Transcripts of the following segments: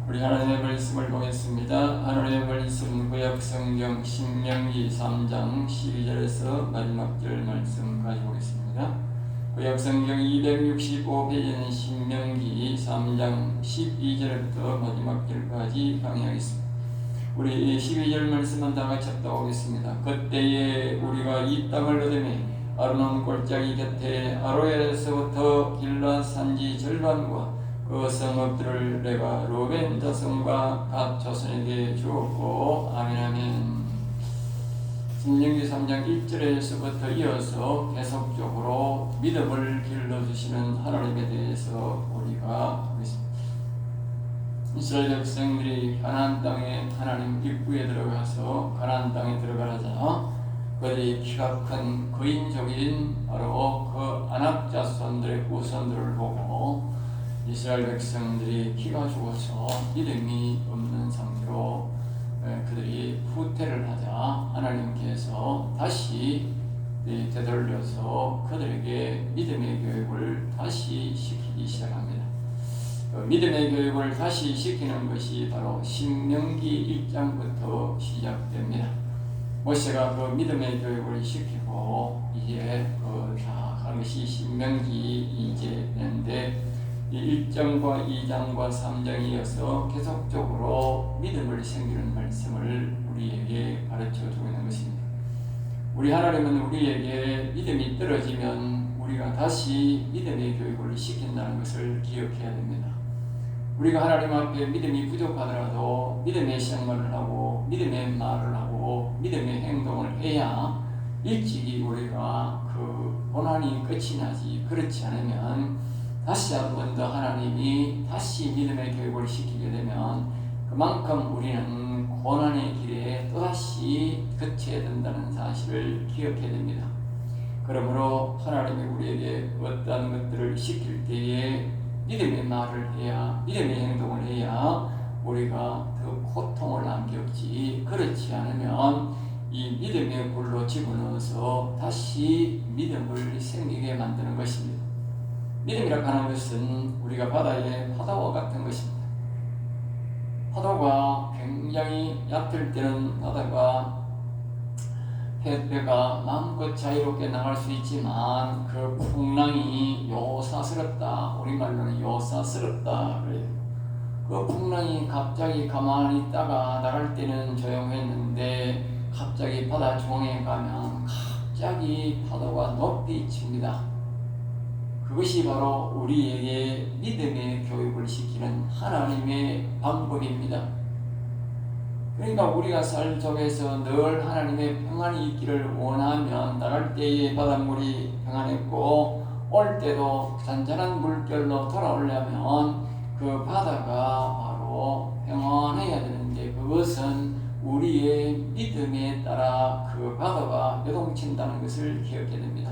우리 하나님의 말씀을 보겠습니다. 하나님의 말씀 구약성경 신명기 3장 12절에서 마지막 절 말씀 가져오겠습니다. 구약성경 265페이지는 신명기 3장 12절부터 마지막 절까지 강의하겠습니다. 우리 12절 말씀은 다같이 합독하겠습니다. 그때에 우리가 이 땅을 얻으매 아르논 골짜기 곁에 아로엘에서부터 길라 산지 절반과 그 성읍들을 내가 루벤 자손과 갓 자손에게 주었고. 아멘. 아멘. 신명기 3장 1절에서부터 이어서 계속적으로 믿음을 길러주시는 하나님에 대해서 우리가 보겠습니다. 이스라엘 백성들이 가나안 땅에 하나님 입구에 들어가서 가나안 땅에 들어가자 그들이 키가 큰 거인족인 바로 그 아낙 자손들의 후손들을 보고 이스라엘 백성들이 키가 죽어서 믿음이 없는 상태로 그들이 후퇴를 하자 하나님께서 다시 되돌려서 그들에게 믿음의 교육을 다시 시키기 시작합니다. 믿음의 교육을 다시 시키는 것이 바로 신명기 1장부터 시작됩니다. 모세가 그 믿음의 교육을 시키고 이제 다 하는 것이 신명기 이제 되는데 1장과 2장과 3장에 이어서 계속적으로 믿음을 생기는 말씀을 우리에게 가르쳐주고 있는 것입니다. 우리 하나님은 우리에게 믿음이 떨어지면 우리가 다시 믿음의 교육을 시킨다는 것을 기억해야 됩니다. 우리가 하나님 앞에 믿음이 부족하더라도 믿음의 생활을 하고 믿음의 말을 하고 믿음의 행동을 해야 일찍이 우리가 그 고난이 끝이 나지. 그렇지 않으면 다시 한 번 더 하나님이 다시 믿음의 교육을 시키게 되면 그만큼 우리는 고난의 길에 또다시 거쳐야 된다는 사실을 기억해야 됩니다. 그러므로 하나님이 우리에게 어떠한 것들을 시킬 때에 믿음의 말을 해야, 믿음의 행동을 해야 우리가 더 고통을 안 겪지. 그렇지 않으면 이 믿음의 불로 집어넣어서 다시 믿음을 생기게 만드는 것입니다. 믿음이라고 하는 것은 우리가 바다의 파도와 같은 것입니다. 파도가 굉장히 얕을 때는 바다가 햇배가 마음껏 자유롭게 나갈 수 있지만 그 풍랑이 요사스럽다. 우리말로는 요사스럽다 그래요. 그 풍랑이 갑자기 가만히 있다가 나갈 때는 조용했는데 갑자기 바다 중앙에 가면 갑자기 파도가 높이 칩니다. 그것이 바로 우리에게 믿음의 교육을 시키는 하나님의 방법입니다. 그러니까 우리가 삶 속에서 늘 하나님의 평안이 있기를 원하면 나갈 때의 바닷물이 평안했고 올 때도 잔잔한 물결로 돌아오려면 그 바다가 바로 평안해야 되는데 그것은 우리의 믿음에 따라 그 바다가 요동친다는 것을 기억해야 됩니다.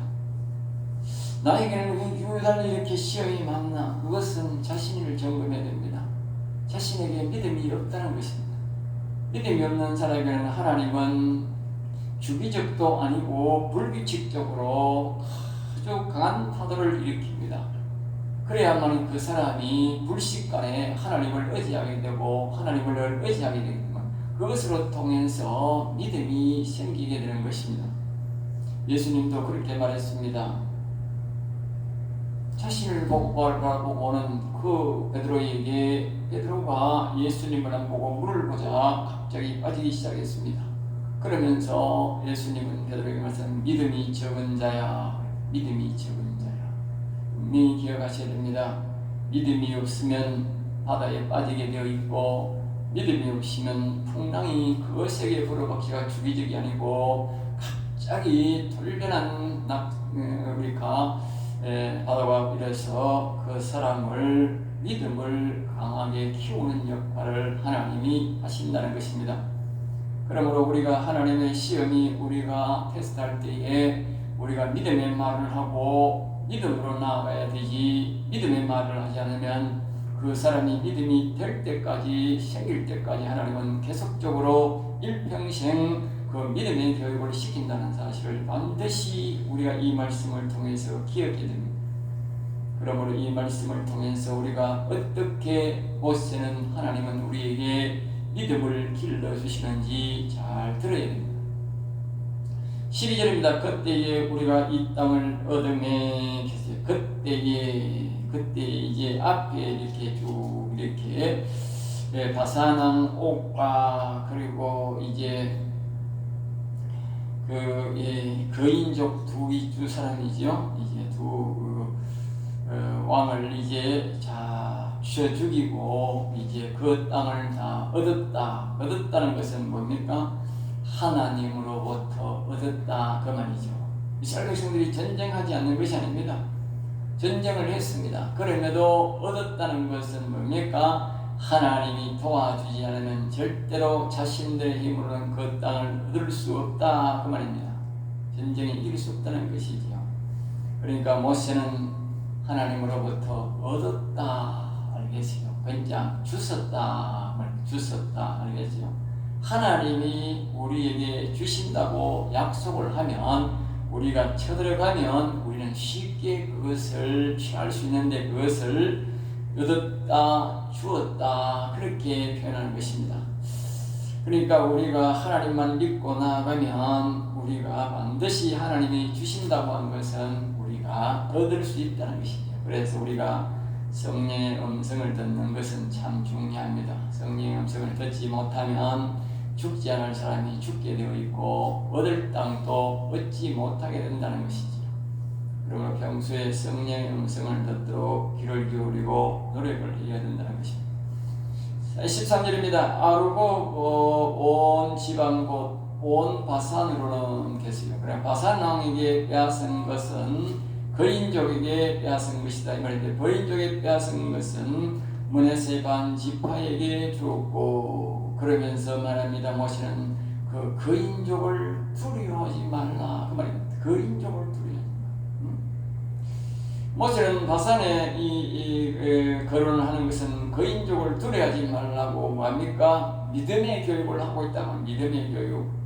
나에게는 왜 유달리 이렇게 시험이 많나? 그것은 자신을 점검해야 됩니다. 자신에게 믿음이 없다는 것입니다. 믿음이 없는 사람에게는 하나님은 주기적도 아니고 불규칙적으로 아주 강한 파도를 일으킵니다. 그래야만 그 사람이 불식간에 하나님을 의지하게 되고 하나님을 의지하게 되지만 그것으로 통해서 믿음이 생기게 되는 것입니다. 예수님도 그렇게 말했습니다. 자신을 보고는 그 베드로에게 베드로가 예수님을 안 보고 물을 보자 갑자기 빠지기 시작했습니다. 그러면서 예수님은 베드로에게 말씀 믿음이 적은 자야. 믿음이 적은 자야. 분명히 기억하셔야 됩니다. 믿음이 없으면 바다에 빠지게 되어 있고 믿음이 없으면 풍랑이 거세게 불어박기가 주기적이 아니고 갑자기 돌변한 우리가 바다가 이래서 그 사람을 믿음을 강하게 키우는 역할을 하나님이 하신다는 것입니다. 그러므로 우리가 하나님의 시험이 우리가 테스트할 때에 우리가 믿음의 말을 하고 믿음으로 나아가야 되지 믿음의 말을 하지 않으면 그 사람이 믿음이 될 때까지 생길 때까지 하나님은 계속적으로 일평생 그 믿음의 교육을 시킨다는 사실을 반드시 우리가 이 말씀을 통해서 기억해야 됩니다. 그러므로 이 말씀을 통해서 우리가 어떻게 모세는 하나님은 우리에게 믿음을 길러주시는지 잘 들어야 됩니다. 12절입니다. 그때에 우리가 이 땅을 얻음에 계세요. 그때 이제 앞에 이렇게 쭉 이렇게 바사랑 옥과 그리고 이제 거인족 두 사람이죠. 이제 두 왕을 이제 쳐 죽이고 이제 그 땅을 다 얻었다. 얻었다는 것은 뭡니까? 하나님으로부터 얻었다 그 말이죠. 이스라엘 백성들이 전쟁하지 않는 것이 아닙니다. 전쟁을 했습니다. 그럼에도 얻었다는 것은 뭡니까? 하나님이 도와주지 않으면 절대로 자신들의 힘으로는 그 땅을 얻을 수 없다 그 말입니다. 전쟁에 이길 수 없다는 것이지요. 그러니까 모세는 하나님으로부터 얻었다 알겠어요. 그냥 주셨다 알겠죠. 하나님이 우리에게 주신다고 약속을 하면 우리가 쳐들어가면 우리는 쉽게 그것을 취할 수 있는데 그것을 얻었다, 주었다 그렇게 표현하는 것입니다. 그러니까 우리가 하나님만 믿고 나아가면 우리가 반드시 하나님이 주신다고 한 것은 우리가 얻을 수 있다는 것이죠. 그래서 우리가 성령의 음성을 듣는 것은 참 중요합니다. 성령의 음성을 듣지 못하면 죽지 않을 사람이 죽게 되어 있고 얻을 땅도 얻지 못하게 된다는 것이죠. 그러므로 평소에 성령의 음성을 듣도록 귀를 기울이고 노력을 해야 된다는 것입니다. 13절입니다. 아르고 온 지방 곧 온 바산으로는 계세요. 그래 바산 왕에게 빼앗은 것은 거인족에게 빼앗은 것이다 이 말인데 거인족에게 빼앗은 것은 므낫세 반 지파에게 주었고 그러면서 말합니다. 모세는 그 거인족을 두려워하지 말라 그 말입니다. 거인족을 두려워하지 말라. 모세는 바산에 거론을 하는 것은 거인족을 두려워하지 말라고 뭡니까? 믿음의 교육을 하고 있다고. 믿음의 교육.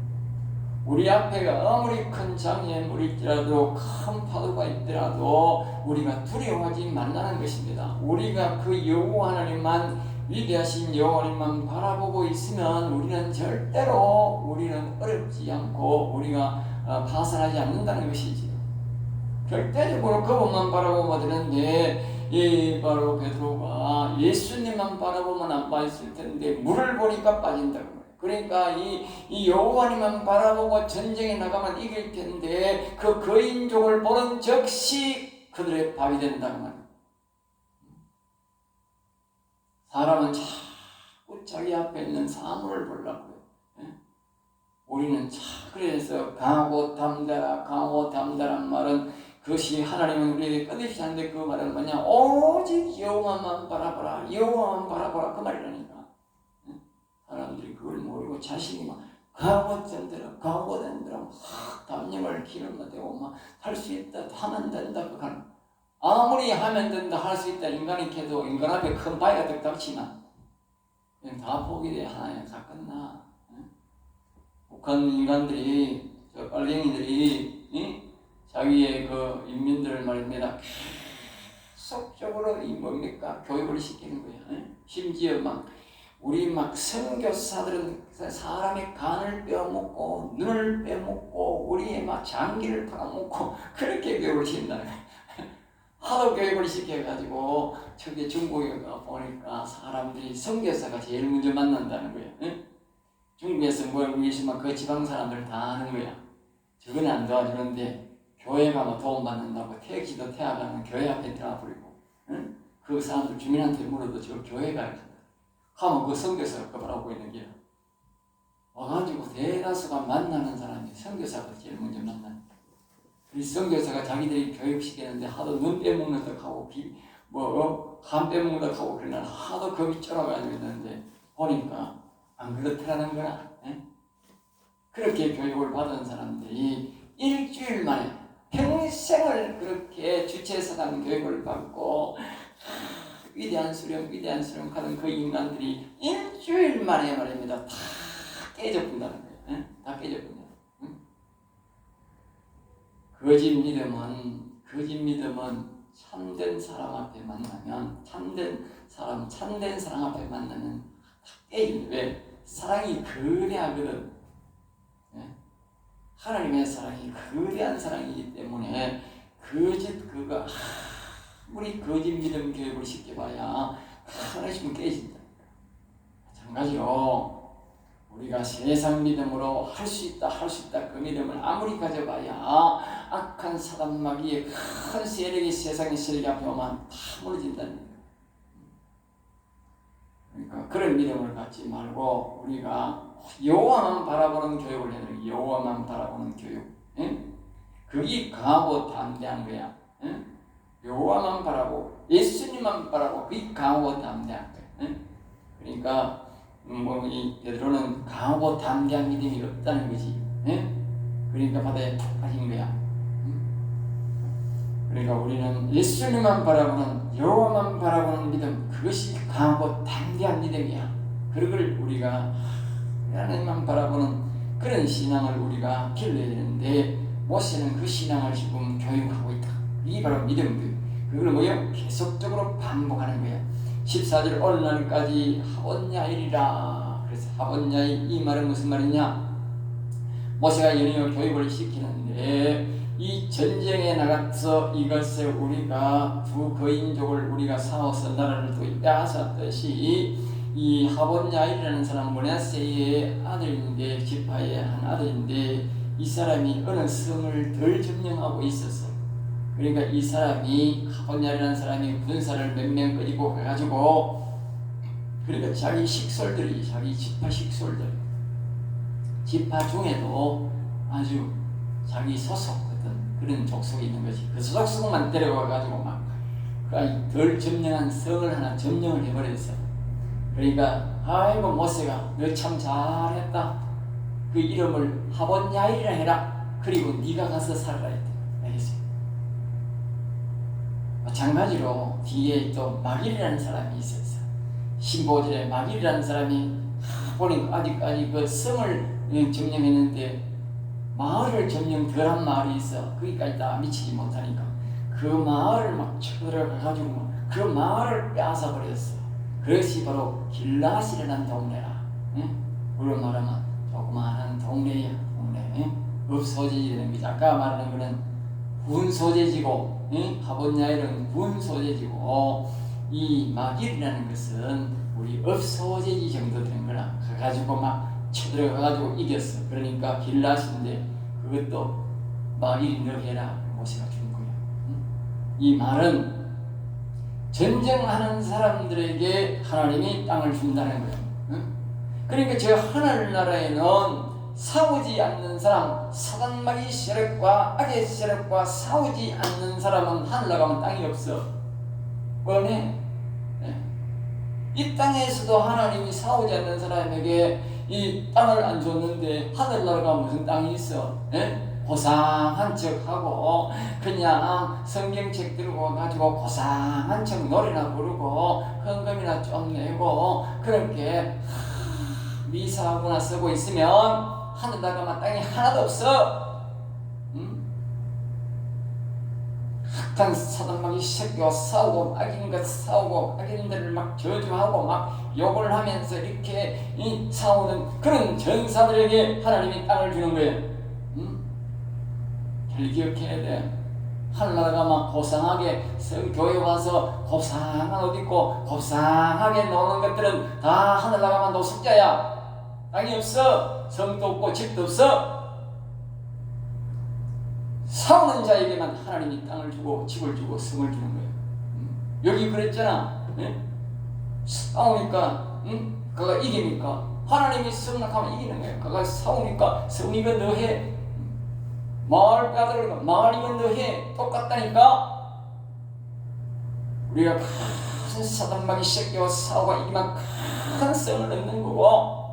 우리 앞에가 아무리 큰 장애물이 있더라도 큰 파도가 있더라도 우리가 두려워하지 말라는 것입니다. 우리가 그 여호와 하나님만 위대하신 여호와 하나님만 바라보고 있으면 우리는 절대로 우리는 어렵지 않고 우리가 파산하지 않는다는 것이지요. 절대적으로 그것만 바라보면 되는데 바로 베드로가 예수님만 바라보면 안 빠졌을 텐데 물을 보니까 빠진다고. 그러니까 이 여호와님만 바라보고 전쟁에 나가면 이길 텐데 그 거인족을 보는 즉시 그들의 밥이 된다는 말이에요. 사람은 자꾸 자기 앞에 있는 사물을 보려고 해요. 우리는 그래서 강하고 담대한 말은 그것이 하나님은 우리에게 끊이지 않는데 그 말은 뭐냐? 오직 여호와만 바라보라. 여호와만 바라보라 그 말이라니까. 사람들이 그걸 모르고 자신이 막 강하고 된대로 막 담력을 기르면 되고 막 할 수 있다 하면 된다 그건 아무리 하면 된다 할 수 있다 인간이 캐도 인간 앞에 큰 바위가 딱 닥치면 그냥 다 포기돼. 하나님 다 끝나. 북한 인간들이 빨갱이들이 자기의 그 인민들을 말입니다 계속적으로 뭡니까 교육을 시키는 거야. 심지어 우리 선교사들은 사람의 간을 빼먹고 눈을 빼먹고 우리의 장기를 팔아먹고 그렇게 교육을 시킨다는 거예요. 하도 교육을 시켜가지고 저기 중국에 보니까 사람들이 선교사가 제일 먼저 만난다는 거예요. 중국에서 뭘 있으면 그 지방 사람들 다 아는 거야. 저거는 안 도와주는데 교회 가면 도움받는다고 택시도 태워가면 교회 앞에 들어가 버리고 그 사람들 주민한테 물어도 저 교회 가야 하면 그 선교사가 그만하고 있는 게 와가지고 대다수가 만나는 사람이 선교사가 제일 먼저 만나는 이 선교사가 자기들이 교육시키는데 하도 눈 빼먹는 듯 하고 간 빼먹는 듯 하고 그러나 하도 겁이 쩔어가지고 있는데 보니까 안 그렇더라는 거야. 그렇게 교육을 받은 사람들이 일주일 만에 평생을 그렇게 주체서간 교육을 받고 위대한 수령 하는 그 인간들이 일주일 만에 말입니다. 다 깨져본다는 거예요. 다 깨져본다. 거짓 믿음은 참된 사람 앞에 만나면 참된 사랑 앞에 만나면 깨지는데 왜? 사랑이 거대하거든. 하나님의 사랑이 거대한 사랑이기 때문에 그거 아무리 거짓 믿음 교육을 시켜봐야 하나씩 깨진다. 마찬가지로 우리가 세상 믿음으로 할 수 있다 그 믿음을 아무리 가져봐야 악한 사단 마귀의 큰 세력이 세상의 세력이 앞에 오면 다 무너진다는 거예요. 그러니까 그런 믿음을 갖지 말고 우리가 여호와만 바라보는 교육을 해야 돼요. 여호와만 바라보는 교육. 그게 강하고 담대한 거야. 여호와만 바라보고 예수님만 바라보고 그게 강하고 담대한 거야. 그러니까 이 베드로는 강하고 담대한 믿음이 없다는 거지. 그러니까 바다에 푹 빠진 거야. 그러니까 우리는 예수님만 바라보는 여호와만 바라보는 믿음, 그것이 강하고 담대한 믿음이야. 그걸 우리가 하나님만 바라보는 그런 신앙을 우리가 길러야 되는데 모세는 그 신앙을 지금 교육하고 있다. 이게 바로 믿음 교육. 그걸 뭐예요? 계속적으로 반복하는 거야. 14절 어느 날까지 하본야일이라. 그래서 하본야일, 이 말은 무슨 말이냐? 모세가 연이어 교육을 시키는데 이 전쟁에 나가서 이것을 우리가 두 거인족을 우리가 싸워서 나라를 또 빼앗았듯이 이 하본야일이라는 사람 므낫세의 아들인데 지파의 한 아들인데 이 사람이 어느 성을 덜 점령하고 있었어. 그러니까 이 사람이 하본야일이라는 사람이 군사를 몇 명 끌고 가가지고 그러니까 자기 식솔들이 자기 지파 식솔들 지파 중에도 아주 자기 소속 그런 족속이 있는 것이 그 족속만 데려와가지고 막 덜 점령한 성을 하나 점령을 해버렸어. 그러니까 아이고 모세가 너 참 잘했다. 그 이름을 하본야일이라 해라. 그리고 네가 가서 살아라 했대. 알겠어요? 마찬가지로 뒤에 또 마길이라는 사람이 있었어. 15절에 마길이라는 사람이 보니까 아직까지 그 성을 점령했는데 마을을 점령 덜한 마을이 있어. 거기까지 다 미치지 못하니까 그 마을을 막 쳐들어가가지고 그 마을을 빼앗아버렸어. 그것이 바로 길라앗이라는 동네라. 우리로 말하면 조그마한 동네야. 동네. 읍소재지 되는 거지. 아까 말하는 거는 군소재지고 하본야일은 군소재지고 이 마길이라는 것은 우리 읍소재지 정도 되는 거라. 가가지고 막 쳐들어가가지고 이겼어. 그러니까 길라앗인데 그것도 마길이 너 해라. 모세가 준 거야. 이 말은 전쟁하는 사람들에게 하나님이 땅을 준다는 거예요. 그러니까 저 하늘나라에는 싸우지 않는 사람, 사단마귀 세력과 악의 세력과 싸우지 않는 사람은 하늘나라 가면 땅이 없어. 뻔해. 이 땅에서도 하나님이 싸우지 않는 사람에게 이 땅을 안 줬는데 하늘나라가 무슨 땅이 있어? 고상한 척하고 그냥 성경책 들고 가지고 고상한 척 노래나 부르고 헌금이나 좀 내고 그렇게 미사하거나 쓰고 있으면 하늘나라가 땅이 하나도 없어. 악한 사단마귀 새끼와 싸우고 악인과 싸우고 악인들을 막 저주하고 막 욕을 하면서 이렇게 싸우는 그런 전사들에게 하나님이 땅을 주는 거예요. 잘 기억해야 돼. 하늘나라가 막 고상하게 교회 와서 곱상한 옷 입고 곱상하게 노는 것들은 다 하늘나라가만 노숙자야. 땅이 없어. 성도 없고 집도 없어. 싸우는 자에게만 하나님이 땅을 주고 집을 주고 성을 주는 거예요. 여기 그랬잖아. 싸우니까 그가 이기니까 하나님이 승낙하면 이기는 거예요. 그가 싸우니까 성이가 너해. 마을 빼앗으니까 마을이면 너해. 똑같다니까. 우리가 큰 사단마귀 새끼와 싸우고 이기만 큰 성을 얻는 거고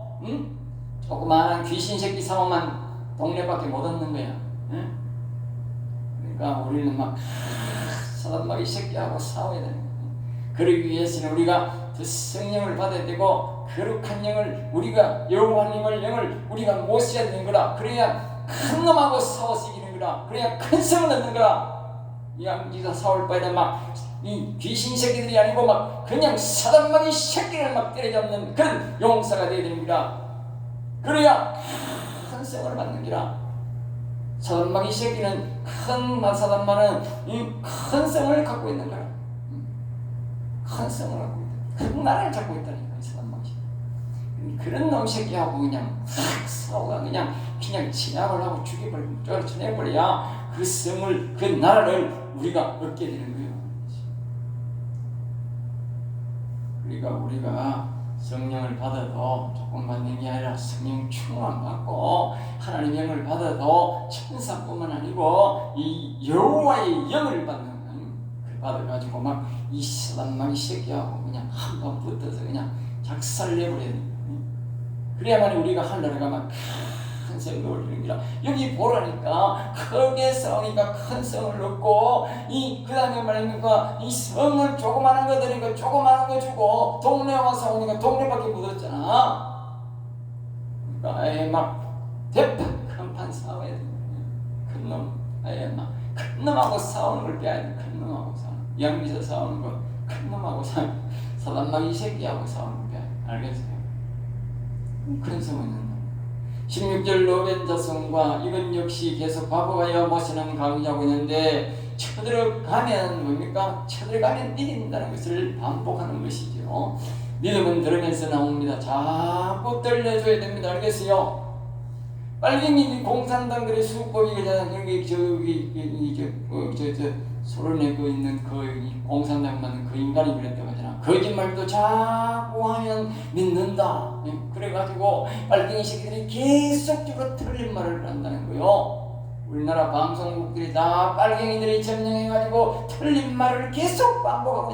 조그마한 귀신 새끼 싸우면 동네밖에 못 얻는 거야. 그러니까 우리는 막 사단마귀 새끼하고 싸워야 되는 거야. 그러기 위해서는 우리가 그 성령을 받아야 되고 거룩한 영을 우리가 여호와님을 영을 우리가 모셔야 되는 거라. 그래야 큰 놈하고 싸워서 이기는 거라. 그래야 큰 성을 얻는 거라. 양지사 사울바에다 막 이 귀신 새끼들이 아니고 막 그냥 사단마귀 새끼를 막 때려잡는 그런 용사가 되어야 됩니다. 그래야 큰 성을 받는기라. 사단마귀 새끼는 큰 사단마는 큰 성을 갖고 있는 거야. 큰 성을 갖고 있다. 큰 나라를 잡고 있다니까 사단마귀 새끼. 그런 놈 새끼하고 그냥 탁 싸우가 그냥 진압을 하고 죽여버리고 쫓아내버려야 그 성을 그 나라를 우리가 얻게 되는 거예요. 그러니까 우리가 성령을 받아도 조금 받는 게 아니라 성령 충만 받고 하나님의 영을 받아도 천사뿐만 아니고 이 여호와의 영을 받는 그 받아가지고 막 이 사단마귀 새끼하고 그냥 한번 붙어서 그냥 작살내버려야 돼. 그래야만 우리가 하늘나라가 막 큰 성을 올리는 거라. 여기 보라니까 크게 성이니까 큰 성을 얻고 그 다음에 말하니까 이 성을 조그마한 거 드니까 조그마한 거 주고 동네 와서 오니까 동네밖에 못 얻잖아. 그러니까 아예 막 대판 큰판 싸워야 돼. 큰 놈 아예 막 큰 놈하고 싸우는 걸 빼야 돼. 큰 놈하고 싸우는 양미서 싸우는 거 큰 놈하고 사단마귀 새끼하고 싸우는 걸 빼야 돼. 알겠어요? 큰 성은 있는 놈. 16절 로벤 자손과 이건 역시 계속 바보가여 모시는 강의하고 있는데 쳐들어가면 뭡니까? 쳐들어가면 이긴다는 것을 반복하는 것이죠. 믿음은 들으면서 나옵니다. 자꾸 들려줘야 됩니다. 알겠어요? 빨갱이 공산당 그래 수법이 그냥 여기 소련에 있는 그 공산당만 그 인간이 그랬다고 하잖아. 거짓말도 자꾸 하면 믿는다. 그래가지고 빨갱이 새끼들이 계속적으로 틀린 말을 한다는 거요. 우리나라 방송국들이 다 빨갱이들이 점령해가지고 틀린 말을 계속 반복하고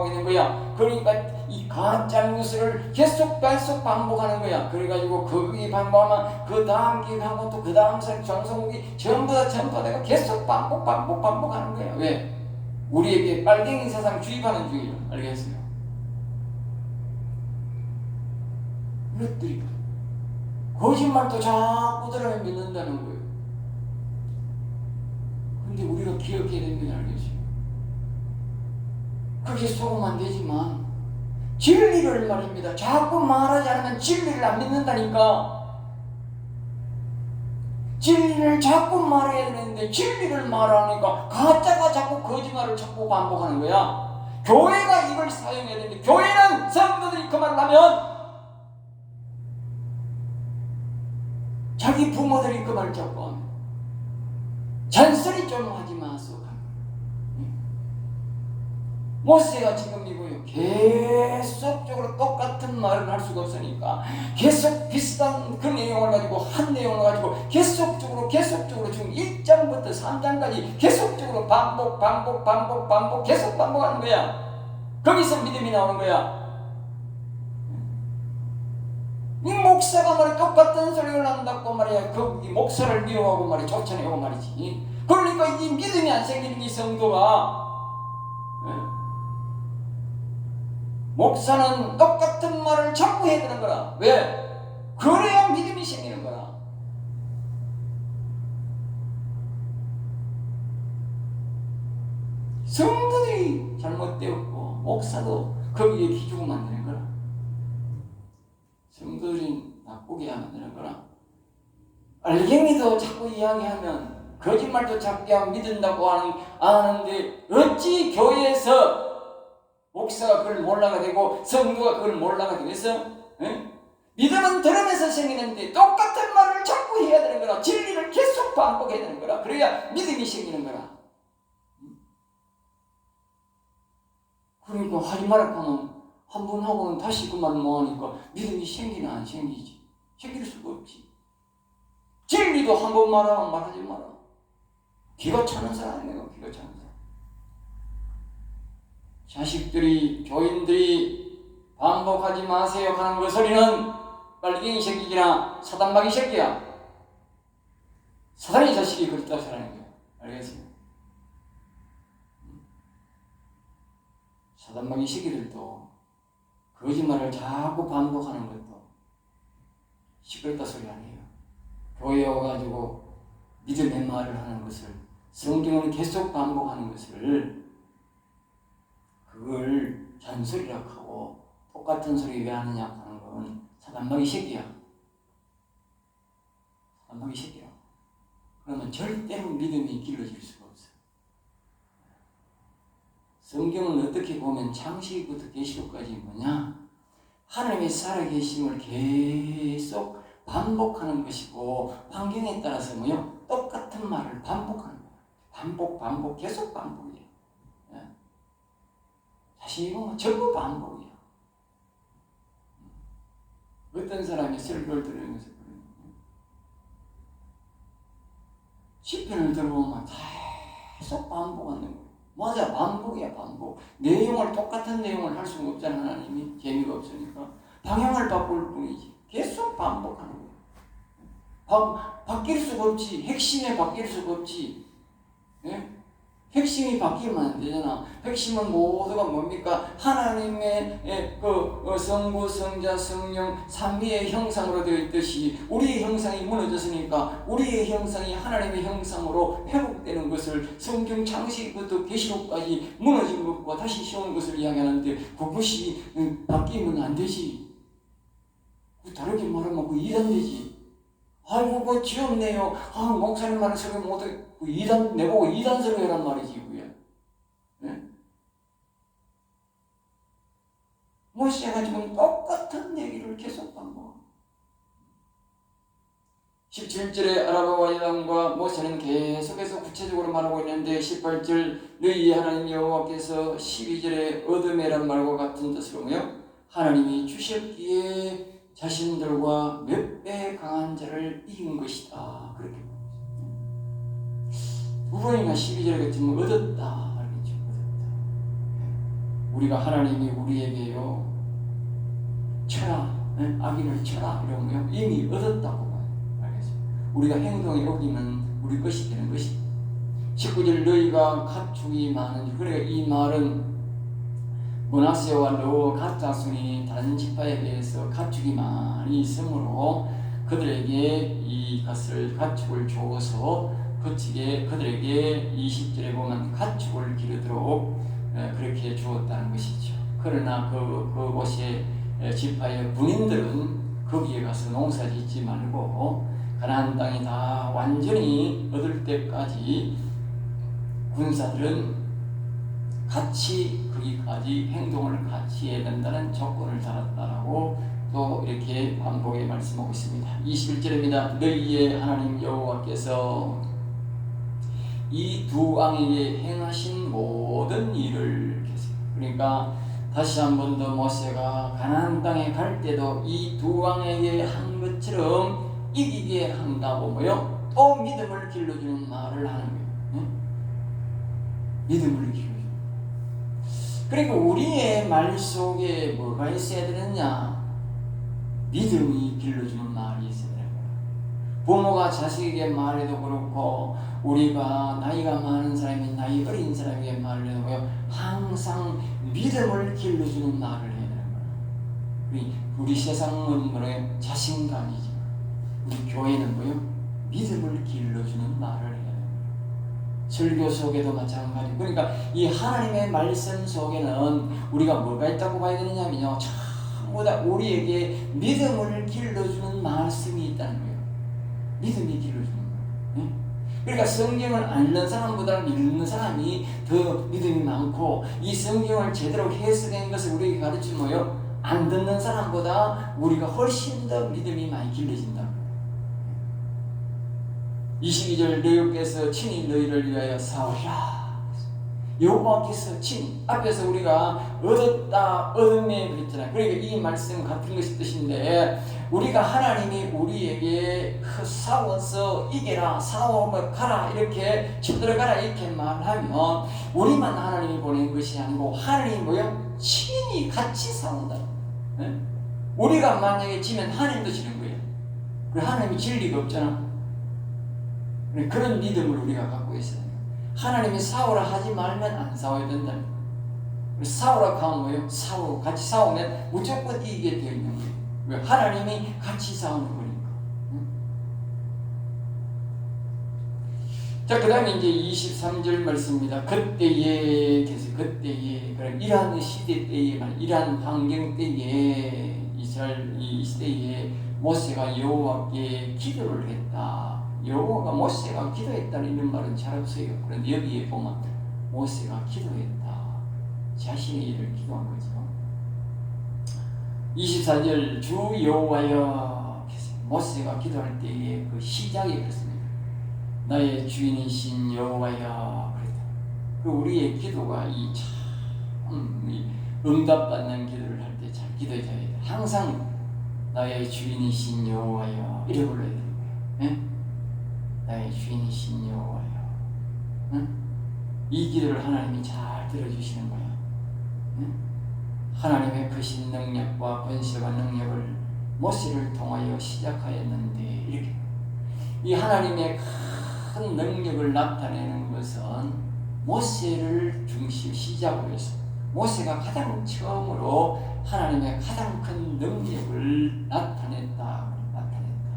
있는 거야. 그러니까 이 가짜 뉴스를 계속 반복하는 거야. 그래가지고 거기 반복하면 그 다음 기획하고 또 그 다음 방송국이 전부 다 전파되고 계속 반복하는 거야. 왜? 우리에게 빨갱이 세상 주입하는 중이죠. 알겠어요? 이것들이 거짓말도 자꾸 들으면 믿는다는 거예요. 근데 우리가 기억해야 되는 건 알겠어요. 그렇게 속으면 안 되지만 진리를 말입니다. 자꾸 말하지 않으면 진리를 안 믿는다니까. 진리를 자꾸 말해야 되는데 진리를 말하니까 가짜가 자꾸 거짓말을 자꾸 반복하는 거야. 교회가 이걸 사용해야 되는데 교회는 성도들이 그 말을 하면 자기 부모들이 그 말을 자꾸 하면 잔소리 좀 하지 마소. 모세가 지금 이거요. 계속적으로 똑같은 말을 할 수가 없으니까 계속 비슷한 그 내용을 가지고 한 내용을 가지고 계속적으로 지금 1장부터 3장까지 계속적으로 반복 계속 반복하는 거야. 거기서 믿음이 나오는 거야. 이 목사가 말이 똑같은 소리를 한다고 말이야. 그 목사를 미워하고 말이 쫓아내고 말이지. 그러니까 이 믿음이 안 생기는 이 성도가 목사는 똑같은 말을 자꾸 해야 되는 거라. 왜? 그래야 믿음이 생기는 거라. 성도들이 잘못되었고 목사도 거기에 기죽어 만드는 거라. 성도들이 나쁘게 만드는 거라. 알갱이도 자꾸 이야기하면 거짓말도 자꾸 믿는다고 아는데 어찌 교회에서 목사가 그걸 몰라가 되고 성도가 그걸 몰라가 되겠어? 믿음은 들으면서 생기는데 똑같은 말을 자꾸 해야 되는 거라. 진리를 계속 반복해야 되는 거라. 그래야 믿음이 생기는 거라. 그러니까 하지 말라고는 한 번 하고는 다시 그 말을 뭐 하니까 믿음이 생기나 안 생기지? 생길 수가 없지. 진리도 한 번 말하면 말하지 마라. 기가 차는 사람이에요. 기가 차는 사람. 자식들이, 교인들이 반복하지 마세요 하는 그 소리는 빨갱이 새끼기나 사단마귀 새끼야. 사단의 자식이 그렇다 하는 거야. 알겠어요? 사단마귀 새끼들도 거짓말을 자꾸 반복하는 것도 시끄럽다 소리 아니에요. 교회에 와가지고 믿음의 말을 하는 것을 성경은 계속 반복하는 것을 그걸 잔소리라고 하고 똑같은 소리 왜 하느냐 하는 건 사단마귀 새끼야. 사단마귀 새끼야. 그러면 절대로 믿음이 길러질 수가 없어. 성경은 어떻게 보면 창세기부터 계시록까지 뭐냐? 하나님의 살아계심을 계속 반복하는 것이고 환경에 따라서 뭐요? 똑같은 말을 반복하는 거야. 반복 계속 반복이에요. 사실 이건 전부 반복이야. 어떤 사람이 설교를 들으면서 시편을 들어보면 계속 반복하는 거예요. 맞아, 반복이야, 반복. 내용을 똑같은 내용을 할 수가 없잖아. 하나님이 재미가 없으니까 방향을 바꿀 뿐이지. 계속 반복하는 거예요. 바뀔 수가 없지. 핵심에 바뀔 수가 없지. 예? 핵심이 바뀌면 안 되잖아. 핵심은 모두가 뭡니까? 하나님의 성부, 성자, 성령, 삼위의 형상으로 되어 있듯이 우리의 형상이 무너졌으니까 우리의 형상이 하나님의 형상으로 회복되는 것을 성경 창세기부터 계시록까지 무너진 것과 다시 세운 것을 이야기하는데 그것이 바뀌면 안 되지. 다르게 말하면 그 이단되지. 아이고 뭐 지없네요. 목사님 말은 설교 못해. 이단 내보고 이단 설교란 말이지 그게. 네? 모세가 지금 똑같은 얘기를 계속 반복. 17절에 아라바와 야단과 모세는 계속해서 구체적으로 말하고 있는데 18절 너희 하나님 여호와께서 12절에 어둠이란 말과 같은 뜻으로요. 하나님이 주셨기에 자신들과 몇 배 강한 자를 이긴 것이다. 그렇게 두 번이나 12절에 같으면 얻었다 말이죠. 얻었다. 우리가 하나님이 우리에게요 쳐라, 악인을 쳐라 이러면 이미 얻었다고 봐요. 알겠습니다. 우리가 행동에 어기면 우리 것이 되는 것입니다. 19절 너희가 가축이 많은지. 그러니까 이 말은 므낫세와 르우 갓 자손이 다른 지파에 비해서 가축이 많이 있으므로 그들에게 이것을 가축을 주어서 그들에게 20절에 보면 가축을 기르도록 그렇게 주었다는 것이죠. 그러나 그곳의 지파의 군인들은 거기에 가서 농사 짓지 말고 가나안 땅이 다 완전히 얻을 때까지 군사들은 같이 거기까지 행동을 같이 해야 된다는 조건을 달았다라고 또 이렇게 반복해 말씀하고 있습니다. 21절입니다. 너희의 하나님 여호와께서 이 두 왕에게 행하신 모든 일을 계속. 그러니까 다시 한 번 더 모세가 가나안 땅에 갈 때도 이 두 왕에게 한 것처럼 이기게 한다고 뭐요? 또 믿음을 길러주는 말을 하는 거예요. 응? 믿음을 길러주는. 그러니까 우리의 말 속에 뭐가 있어야 되느냐? 믿음이 길러주는 말이 있어야 되는 거예요. 부모가 자식에게 말해도 그렇고 우리가 나이가 많은 사람이 나이 어린 사람에게 말을 해도 항상 믿음을 길러주는 말을 해야 되는 거예요. 우리 세상은 뭐예요? 자신감이지. 우리 교회는 뭐예요? 믿음을 길러주는 말을 해야 돼요. 설교 속에도 마찬가지. 그러니까 이 하나님의 말씀 속에는 우리가 뭐가 있다고 봐야 되느냐면요, 전부 다 우리에게 믿음을 길러주는 말씀이 있다는 거예요. 믿음이 길러주는 거예요. 그러니까 성경을 읽는 사람보다 읽는 사람이 더 믿음이 많고, 이 성경을 제대로 해석한 것을 우리에게 가르치면 뭐예요? 안 듣는 사람보다 우리가 훨씬 더 믿음이 많이 길러진다. 22절 너희께서 친히 너희를 위하여 싸우라. 여호와께서 친히. 앞에서 우리가 얻음에 그랬잖아요. 그러니까 이 말씀 같은 것이 뜻인데, 우리가 하나님이 우리에게 싸워서 이겨라, 싸워서 가라, 이렇게 쳐들어가라 이렇게 말하면 우리만 하나님이 보낸 것이 아니고 하나님이 뭐요? 친히 같이 싸운다. 네? 우리가 만약에 지면 하나님도 지는 거예요. 그리고 하나님이 질 리가 없잖아. 그런 믿음을 우리가 갖고 있어야 돼요. 하나님이 싸우라 하지 말면 안 싸워야 된다. 싸우라 하면 뭐예요? 싸우고 같이 싸우면 무조건 이기게 되어 있는 거예요. 왜? 하나님이 같이 싸우는 거니까. 자, 그 다음에 이제 23절 말씀입니다. 그때에, 그럼 이러한 시대 때에, 이러한 환경 때에, 이스라엘 이 시대에 모세가 여호와께 기도를 했다. 여호와가 모세가 기도했다는 이런 말은 잘 없어요. 그런데 여기에 보면 모세가 기도했다. 자신의 일을 기도한 거죠. 24절 주 여호와여, 모세가 기도할 때에 그 시작이 그렇습니다. 나의 주인이신 여호와여. 그 우리의 기도가 응답받는 기도를 할 때 잘 기도해줘야 돼. 항상 나의 주인이신 여호와여 이래 불러야 되는 거예요. 예? 나의 주인이신 여호와여. 응? 이 기도를 하나님이 잘 들어주시는 거야. 응? 하나님의 크신 능력과 권세와 능력을 모세를 통하여 시작하였는데, 이렇게 이 하나님의 큰 능력을 나타내는 것은 모세를 중심 시작으로 해서 모세가 가장 처음으로 하나님의 가장 큰 능력을 나타냈다.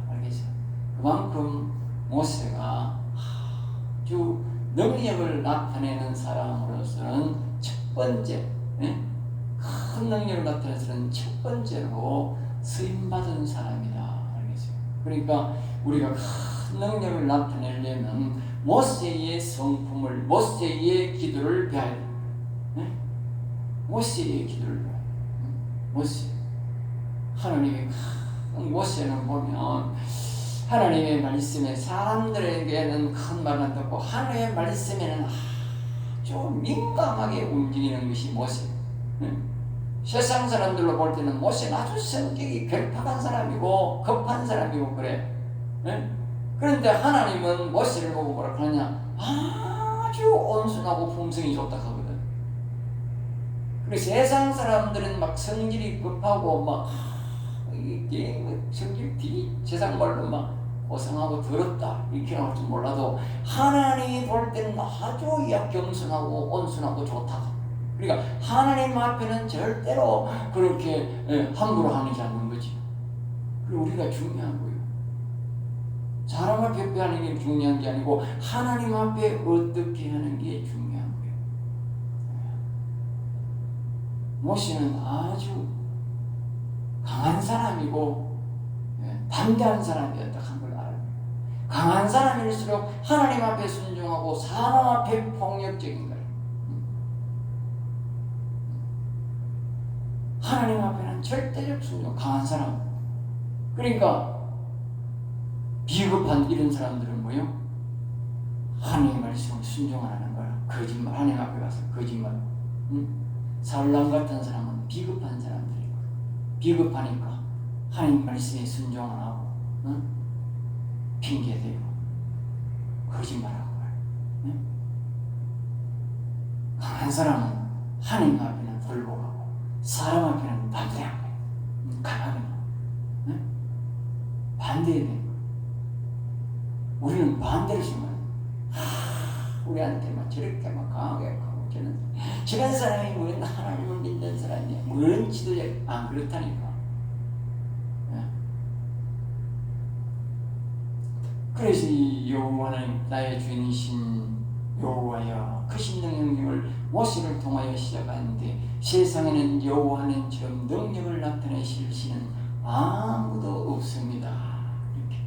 알겠죠? 그만큼 모세가 아주 능력을 나타내는 사람으로서는 첫 번째, 큰 능력을 나타내서는 첫 번째로 쓰임받은 사람이다. 알겠죠? 그러니까 우리가 큰 능력을 나타내려면 모세의 성품을, 모세의 기도를 배워야 돼. 모세의 기도를 배워야 돼. 모세. 하나님의 모세는 보면 하나님의 말씀에 사람들에게는 큰 말만 듣고 하나님의 말씀에는 아주 민감하게 움직이는 것이 모세. 세상 사람들로 볼 때는 모세는 아주 성격이 괴팍한 사람이고 급한 사람이고 그래. 그런데 하나님은 모세를 보고 뭐라 그러냐? 아주 온순하고 품성이 좋다 하거든. 그리고 세상 사람들은 막 성질이 급하고 막 이게 성질이 세상 말로 막 고상하고 더럽다 이렇게 나올 줄 몰라도 하나님이 볼 때는 아주 겸손하고 온순하고 좋다. 그러니까 하나님 앞에는 절대로 그렇게 함부로 하지 않는 거지. 그리고 우리가 중요한 거예요. 사람 앞에 하는 게 중요한 게 아니고 하나님 앞에 어떻게 하는 게 중요한 거예요. 모세는 아주 강한 사람이고 담대한 사람이었다 한 걸 알아요. 강한 사람일수록 하나님 앞에 순종하고 사람 앞에 폭력적인 거예요. 하나님 앞에는 절대적 순종, 강한 사람. 그러니까 비겁한 이런 사람들은 뭐요? 하나님의 말씀을 순종 안 하는 거야. 거짓말. 하나님 앞에 가서 거짓말. 사울람 같은 사람은 비겁한 사람들이고, 비겁하니까 하나님 말씀에 순종 안 하고 핑계대고 거짓말하고 강한 사람은 하나님 앞에는 굴복하고 사람 앞에는 담대한 거예요. 강하게 반대해야 돼요. 우리는 반대로 생각해요. 우리한테 막 저렇게 막 강하게 하고 저런 사람이 왜 하나님을 믿는 사람이야? 뭔 지도자 안 그렇다니까. 그래서 이 여호와는 나의 주인이신 여호와여, 크신 능력을 모세를 통하여 시작하는데 세상에는 여호와는 처럼 능력을 나타내실 신은 아무도 없습니다. 이렇게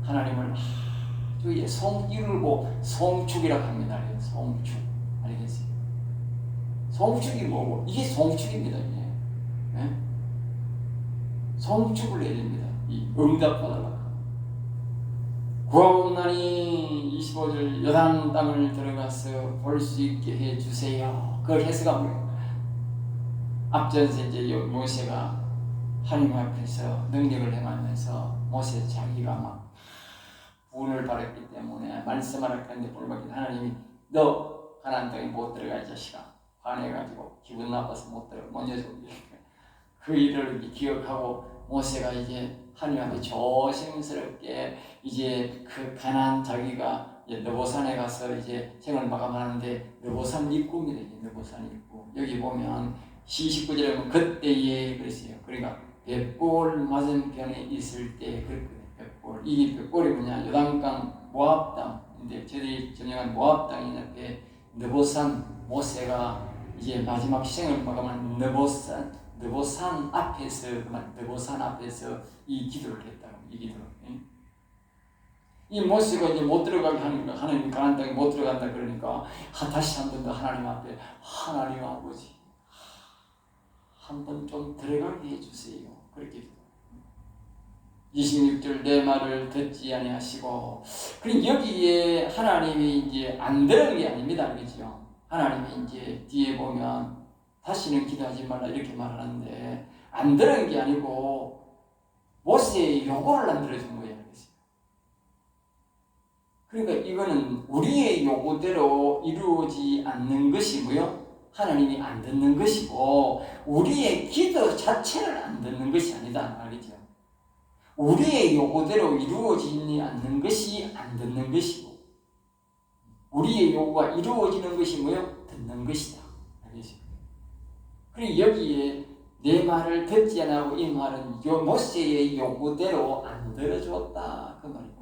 하나님을 아주 성이르고 송축이라고 합니다. 송축 알겠어요? 송축이 뭐고? 이게 송축입니다. 이게. 송축을 해야 됩니다. 이 응답받아라. 구하옵나니 25절 요단 땅을 들어가서 볼 수 있게 해주세요. 그걸 해석하면 뭐예요? 앞전서 이제 모세가 하나님 앞에서 능력을 행하면서 모세 자기가 막 분을 받았기 때문에 말씀하라 했는데 불받기 하나님이 너 가나안 땅에 못 들어가 이 자식아 화내가지고 기분 나빠서 못 여주고 그 일을 기억하고 모세가 이제 하나님한테 조심스럽게 이제 그 가나안 자기가 느보산에 가서 이제 생을 마감하는데 느보산 입구입니다. 느보산 입구. 여기 보면 19절에 보면 그때에 그랬어요. 그러니까 벳볼 맞은편에 있을 때 그랬거든요. 벳볼. 이 벳볼이 뭐냐? 요단강 모압 땅. 이제 저들이 점령한 모압 땅인 앞에 느보산 모세가 이제 마지막 생을 마감한 느보산 앞에서 이 기도를 했다고. 이 기도를. 이 모세가 이제 못 들어가게 하니까 하나님 가나안 땅에 못 들어간다 그러니까 다시 한 번 더 하나님 앞에 하나님 아버지 한 번 좀 들어가게 해주세요. 그렇게 26절 내 말을 듣지 아니하시고. 그럼 여기에 하나님이 이제 안 들은 게 아닙니다. 그렇죠? 하나님이 이제 뒤에 보면 다시는 기도하지 말라 이렇게 말하는데 안 들은 게 아니고 모세의 요구를 안 들어준 거예요. 그러니까 이거는 우리의 요구대로 이루어지지 않는 것이고요. 하나님이 안 듣는 것이고 우리의 기도 자체를 안 듣는 것이 아니다 말이죠. 우리의 요구대로 이루어지지 않는 것이 안 듣는 것이고 우리의 요구가 이루어지는 것이 뭐요? 듣는 것이다. 알겠죠? 그리고 여기에 내 말을 듣지 않고 이 말은 모세의 요구대로 안 들어줬다 그 말이에요.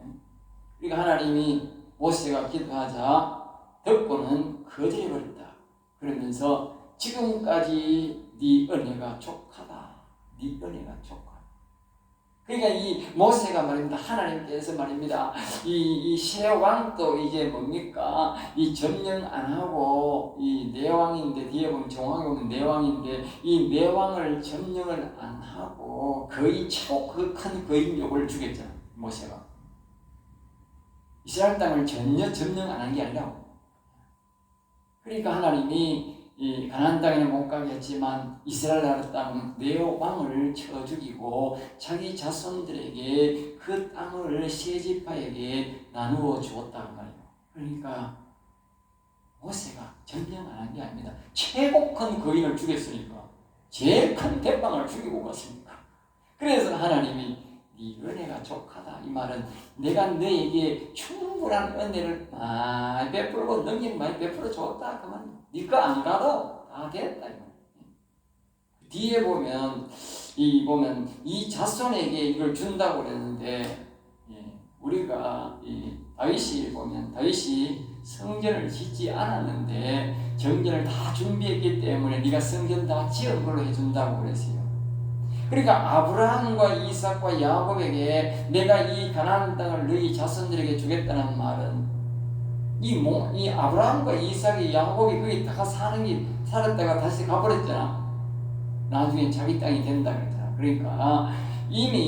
그러니까 하나님이 모세가 기도하자 듣고는 거절해버린다. 그러면서 지금까지 네 은혜가 족하다. 네 은혜가 족하다. 그러니까 이 모세가 말입니다. 하나님께서 말입니다. 이 새 왕도 이제 뭡니까? 이 점령 안 하고 이 내왕인데 뒤에 보면 정황에 보면 내왕인데 이 내왕을 점령을 안 하고 거의 최고 그 큰 거인욕을 주겠잖아. 모세가. 이스라엘 땅을 전혀 점령 안 한 게 아니라 그러니까 하나님이 이 가나안 땅에는 못 가게 했지만 이스라엘 나라 땅 내 왕을 쳐 죽이고 자기 자손들에게 그 땅을 세 지파에게 나누어 주었다고 말이에요. 그러니까 모세가 점령 안 한 게 아닙니다. 최고 큰 거인을 죽였으니까 제일 큰 대빵을 죽이고 갔으니까 그래서 하나님이 네 은혜가 족하다. 이 말은 내가 너에게 충분한 은혜를 많이 베풀고 능력 많이 베풀어 줬다. 그만. 네가 안 가도 다 됐다. 뒤에 보면 이 자손에게 이걸 준다고 그랬는데 우리가 이 다윗이 보면 다윗이 성전을 짓지 않았는데 정전을 다 준비했기 때문에 네가 성전 다 지은 걸로 해준다고 그랬어요. 그러니까 아브라함과 이삭과 야곱에게 내가 이 가나안 땅을 너희 자손들에게 주겠다는 말은 이 아브라함과 이삭이 야곱이 거기 다 살았다가 다시 가버렸잖아. 나중에 자기 땅이 된다 그랬잖아. 그러니까 이미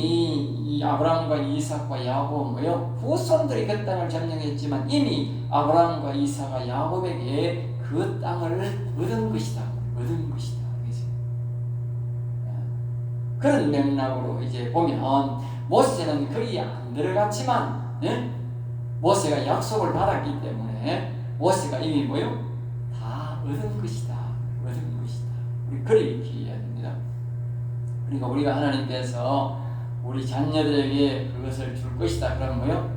이 아브라함과 이삭과 야곱은 뭐요? 후손들이 그 땅을 점령했지만 이미 아브라함과 이삭과 야곱에게 그 땅을 얻은 것이다. 얻은 것이다. 그런 맥락으로 이제 보면 모세는 거기 안 들어갔지만 모세가 약속을 받았기 때문에 모세가 이미 뭐요? 다 얻은 것이다. 얻은 것이다. 우리 그렇게 이해해야 됩니다. 그러니까 우리가 하나님께서 우리 자녀들에게 그것을 줄 것이다. 그러면 뭐요?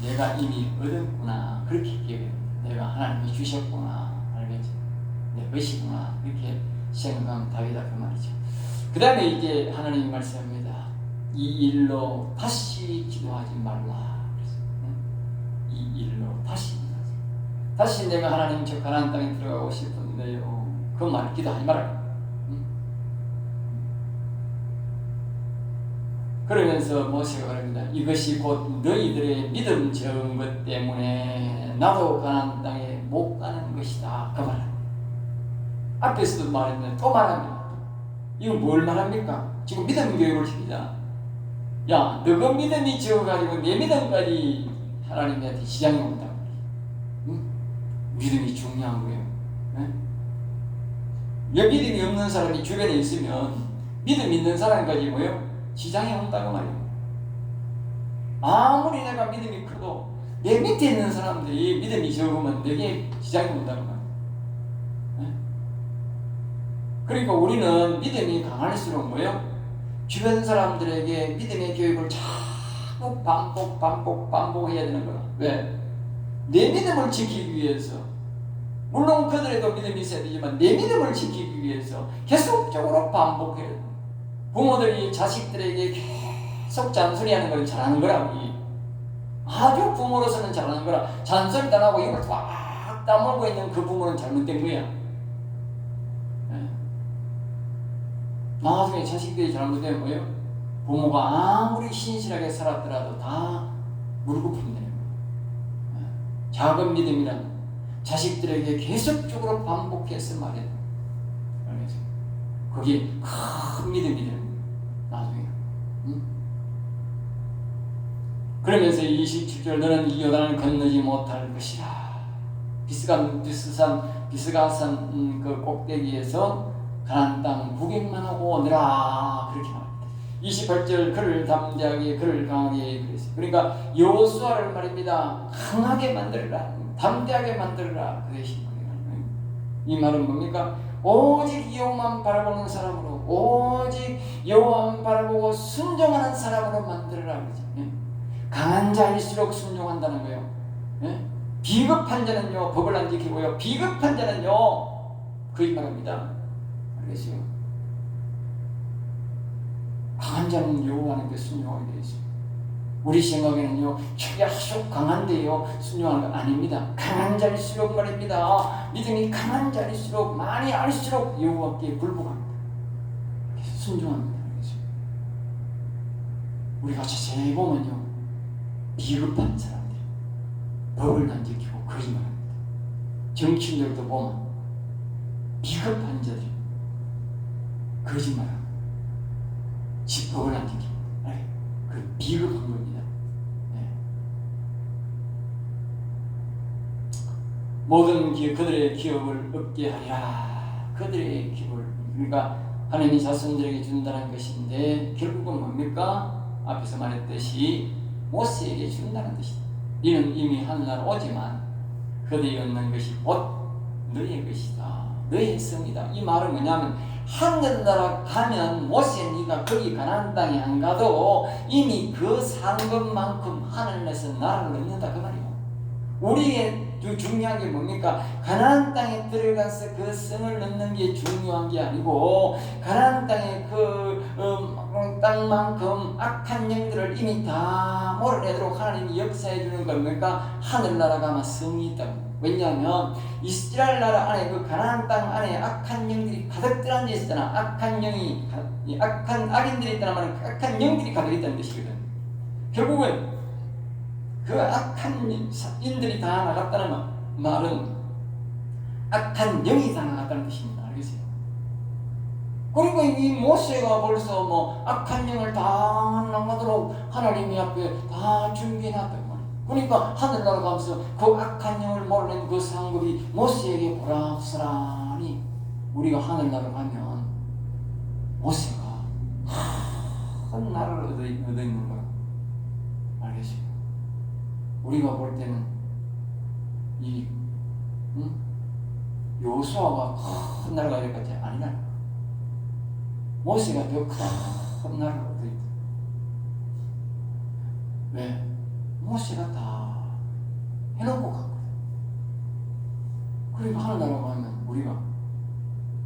내가 이미 얻었구나. 그렇게 기억해야 됩니다. 내가 하나님이 주셨구나. 알겠지? 내 것이구나. 이렇게 생각하면 답이다. 그 말이죠. 그 다음에 이제 하나님이 말씀합니다. 이 일로 다시 기도하지 말라. 이 일로 다시 내가 하나님 저 가나안 땅에 들어가고 싶은데요. 그 말 기도하지 말라. 그러면서 모세가 말합니다. 이것이 곧 너희들의 믿음 적은 것 때문에 나도 가나안 땅에 못 가는 것이다. 그 말. 앞에서도 말했는데 또 말합니다. 이건 뭘 말합니까? 지금 믿음 교육을 시키자. 야, 너가 믿음이 적어가지고 내 믿음까지 하나님한테 지장이 온다. 응? 믿음이 중요한 거예요. 왜 믿음이 없는 사람이 주변에 있으면 믿음 있는 사람까지 뭐요? 지장이 온다고 말이에요. 아무리 내가 믿음이 커도 내 밑에 있는 사람들이 믿음이 적으면 내게 지장이 온다고 말이에요. 그러니까 우리는 믿음이 강할수록 뭐예요? 주변 사람들에게 믿음의 교육을 자꾸 반복해야 되는 거야. 왜? 내 믿음을 지키기 위해서. 물론 그들에도 믿음이 있어야 되지만 내 믿음을 지키기 위해서 계속적으로 반복해야 돼. 부모들이 자식들에게 계속 잔소리하는 걸 잘하는 거라고. 아주 부모로서는 잘하는 거라 잔소리도 안 하고 입을 꽉 다물고 있는 그 부모는 잘못된 거야. 나중에 자식들이 잘못되면 뭐예요? 부모가 아무리 신실하게 살았더라도 다 물거품되는 거예요. 작은 믿음이란 자식들에게 계속적으로 반복해서 말해요. 그게 큰 믿음이 되는 거예요. 나중에. 그러면서 27절 너는 이 요단을 건너지 못할 것이라. 비스가산 그 꼭대기에서 가나안 땅 구경만 하고 오느라 그렇게 말합니다. 28절 그를 담대하게 그를 강하게 그랬어요. 그러니까 여호수아를 말입니다. 강하게 만들라, 담대하게 만들라 그 대신 이 말은 뭡니까? 오직 여호와만 바라보는 사람으로, 오직 여호와만 바라보고 순종하는 사람으로 만들라 그러죠. 강한 자일수록 순종한다는 거예요. 비겁한 자는요 법을 안 지키고요, 비겁한 자는요 그이 말합니다. 알겠어요? 강한 자는 여호와에게 순종하게 되어 있습니다. 우리 생각에는요 저게 아주 강한데요 순종하는 거 아닙니다. 강한 자일수록 말입니다. 믿음이 강한 자일수록 많이 알수록 여호와께 굴복합니다. 순종합니다. 알겠어요? 우리가 자세히 보면요 비겁한 사람들, 법을 안 지키고 거짓말합니다. 정치인들도 보면 비겁한 자들 거짓말하고 법을 안 지킵니다. 그 비겁한 겁니다. 모든 그들의 기업을 얻게 하리라. 그들의 기업을, 그러니까 하나님이 자손들에게 준다는 것인데 결국은 뭡니까? 앞에서 말했듯이 모세에게 준다는 것이다. 이는 이미 하늘나라 오지만 그들이 얻는 것이 곧 너의 것이다. 너의 성이다. 이 말은 뭐냐면 하늘나라 가면 모세 네가 거기 가나안 땅에 안 가도 이미 그 산 것만큼 하늘에서 나라를 얻는다 그 말이에요. 우리의 중요한 게 뭡니까? 가나안 땅에 들어가서 그 성을 얻는 게 중요한 게 아니고 가나안 땅에 그 땅만큼 악한 영들을 이미 다 몰아내도록 하나님이 역사해 주는 겁니까? 하늘나라 가면 성이 있다고. 왜냐하면 이스라엘 나라 안에 그 가나안 땅 안에 악한 영들이 가득 들어앉아 있잖아. 악한 영이, 악한 악인들이 있다는 말은 악한 영들이 가득 있다는 뜻이거든. 결국은 그 악한 인들이 다 나갔다는 말은 악한 영이 다 나갔다는 뜻입니다. 알겠어요? 그리고 이 모세가 벌써 뭐 악한 영을 다 나가도록 하나님이 앞에 다 준비해놨단 말이에요. 그러니까 하늘나라 가면서 그 악한 영을 몰아낸 그 상급이 모세에게 보라스라니 우리가 하늘나라 가면 모세가 큰 나라를 얻어 있는 거야. 알겠어요? 우리가 볼 때는 이 여호수아가 큰 나라가 될 것 같아. 아니라 모세가 더 큰 나라를 얻어 있다. 왜? 모세가 다 해놓고 갔거든. 그러니까 하늘나라 가면 우리가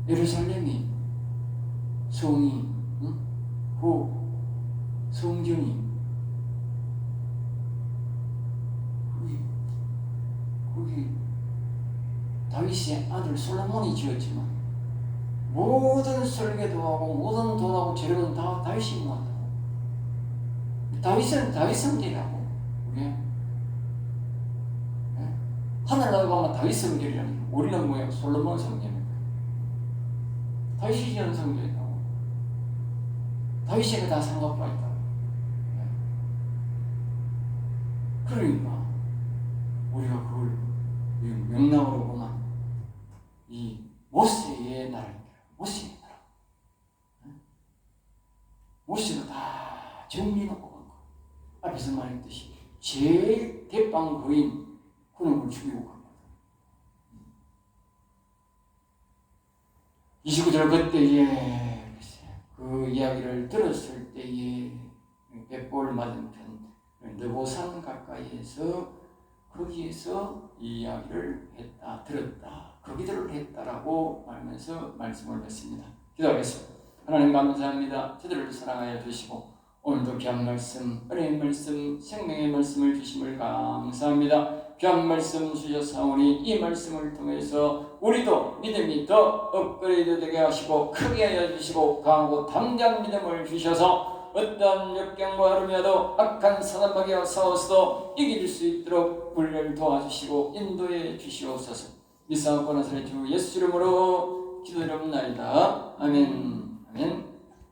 예루살렘이 성이 그 성전이 거기 다윗의 아들 솔로몬이 지었지만 모든 설계도 하고 모든 돈하고 재료는 다 다윗이 모았다고. 다윗은 다윗 성전이라고. 그게 하늘나라 가면 다윗 성전이라니. 우리는 뭐야? 솔로몬 성전이니까. 다윗이 지은 성전이라고. 다윗에게 다 상급받아 있다고. 그러니까 우리가 그걸 명랑으로 보면 이 모세의 나라입니다. 모세의 나라. 모세가 다 정리해놓고 간 거예요. 앞에서 말했듯이 제일 대빵 거인 그놈을 죽이고 간 거예요. 29절 그때에 그 이야기를 들었을 때에 뱃볼 맞은편 느보산 가까이에서 거기에서 이 이야기를 했다, 들었다, 그 기도를 했다라고 말하면서 말씀을 했습니다. 기도하겠습니다. 하나님 감사합니다. 저들을 사랑하여 주시고 오늘도 귀한 말씀, 은혜의 말씀, 생명의 말씀을 주심을 감사합니다. 귀한 말씀 주셨사오니 이 말씀을 통해서 우리도 믿음이 더 업그레이드 되게 하시고 크게 하여 주시고 강하고 담대한 믿음을 주셔서 어떠한 역경과 어려움이라도 악한 사단마귀와 싸워서도 이길 수 있도록 우리를 도와주시고 인도해 주시옵소서. 미사하고 나사렛 주 예수 이름으로 기도드립나이다. 아멘.